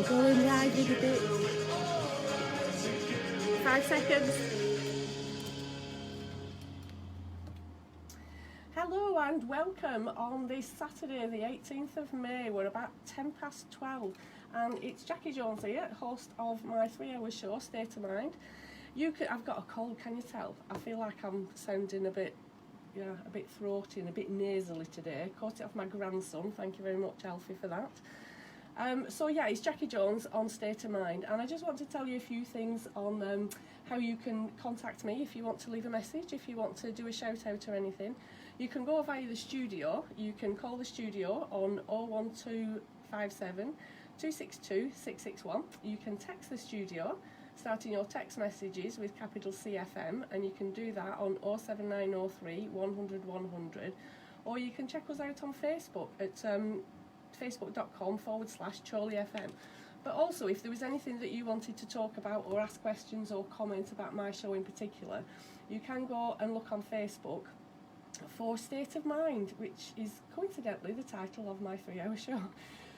Going live in a bit. 5 seconds. Hello and welcome on this Saturday the 18th of May. We're about 12:10 and it's Jackie Jones here, host of my 3-hour show State of Mind. I've got a cold, can you tell? I feel like I'm sounding a bit throaty and a bit nasally today. Caught it off my grandson, thank you very much Alfie for that. So yeah, it's Jackie Jones on State of Mind, and I just want to tell you a few things on how you can contact me if you want to leave a message, if you want to do a shout out or anything. You can go via the studio. You can call the studio on 01257 262 661. You can text the studio, starting your text messages with capital CFM, and you can do that on 07903 100 100, or you can check us out on Facebook at facebook.com/Chorley FM. But also, if there was anything that you wanted to talk about or ask questions or comment about my show in particular, you can go and look on Facebook for State of Mind, which is coincidentally the title of my 3-hour show.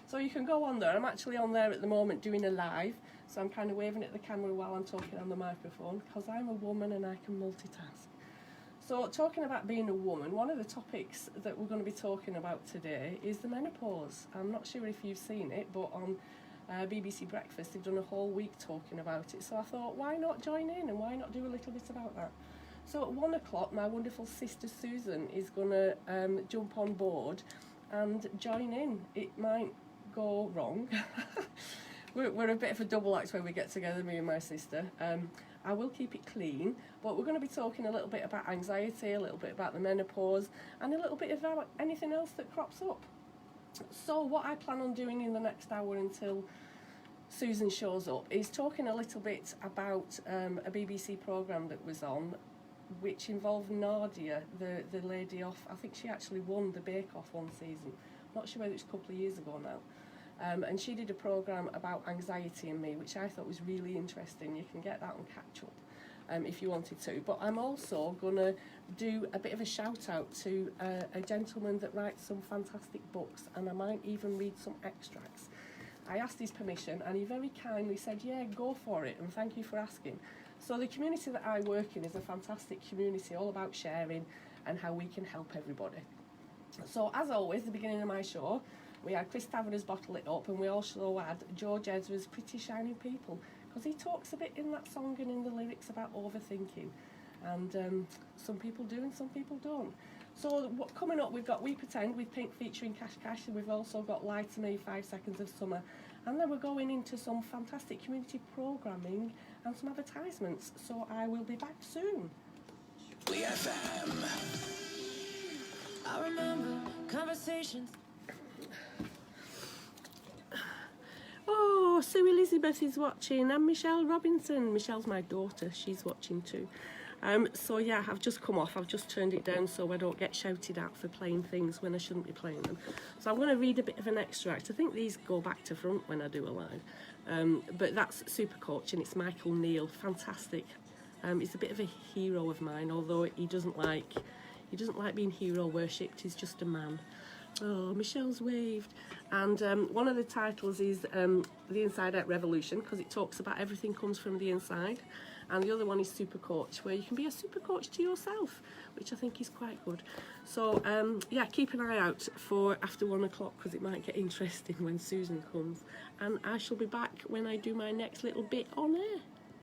So you can go on there. I'm actually on there at the moment doing a live, so I'm kind of waving at the camera while I'm talking on the microphone because I'm a woman and I can multitask. So talking about being a woman, one of the topics that we're going to be talking about today is the menopause. I'm not sure if you've seen it, but on BBC Breakfast they've done a whole week talking about it. So I thought, why not join in and why not do a little bit about that? So at 1 o'clock, my wonderful sister Susan is going to jump on board and join in. It might go wrong. We're a bit of a double act when we get together, me and my sister. I will keep it clean, but we're going to be talking a little bit about anxiety, a little bit about the menopause, and a little bit about anything else that crops up. So what I plan on doing in the next hour until Susan shows up is talking a little bit about a BBC programme that was on, which involved Nadia, the lady off, I think she actually won the Bake Off one season. Not sure whether it's a couple of years ago now. And she did a programme about anxiety in me, which I thought was really interesting. You can get that on Catch Up if you wanted to. But I'm also going to do a bit of a shout out to a gentleman that writes some fantastic books, and I might even read some extracts. I asked his permission and he very kindly said, yeah, go for it, and thank you for asking. So the community that I work in is a fantastic community, all about sharing and how we can help everybody. So as always, the beginning of my show, we had Chris Taverner's Bottle It Up, and we also had George Ezra's Pretty Shiny People, because he talks a bit in that song and in the lyrics about overthinking, and some people do and some people don't. So coming up, we've got We Pretend with Pink featuring Cash Cash, and we've also got Lie to Me, 5 Seconds of Summer, and then we're going into some fantastic community programming and some advertisements, so I will be back soon. Chorley FM. I remember conversations. Oh, Sue Elizabeth is watching, and Michelle Robinson. Michelle's my daughter, she's watching too. So yeah, I've just come off, I've just turned it down so I don't get shouted at for playing things when I shouldn't be playing them. So I'm going to read a bit of an extract. I think these go back to front when I do a live. But that's Super Coach, and it's Michael Neal, fantastic. He's a bit of a hero of mine, although he doesn't like being hero worshipped. He's just a man. Oh, Michelle's waved. And one of the titles is The Inside Out Revolution, because it talks about everything comes from the inside. And the other one is Super Coach, where you can be a super coach to yourself, which I think is quite good. So yeah, keep an eye out for after 1 o'clock, because it might get interesting when Susan comes. And I shall be back when I do my next little bit on air.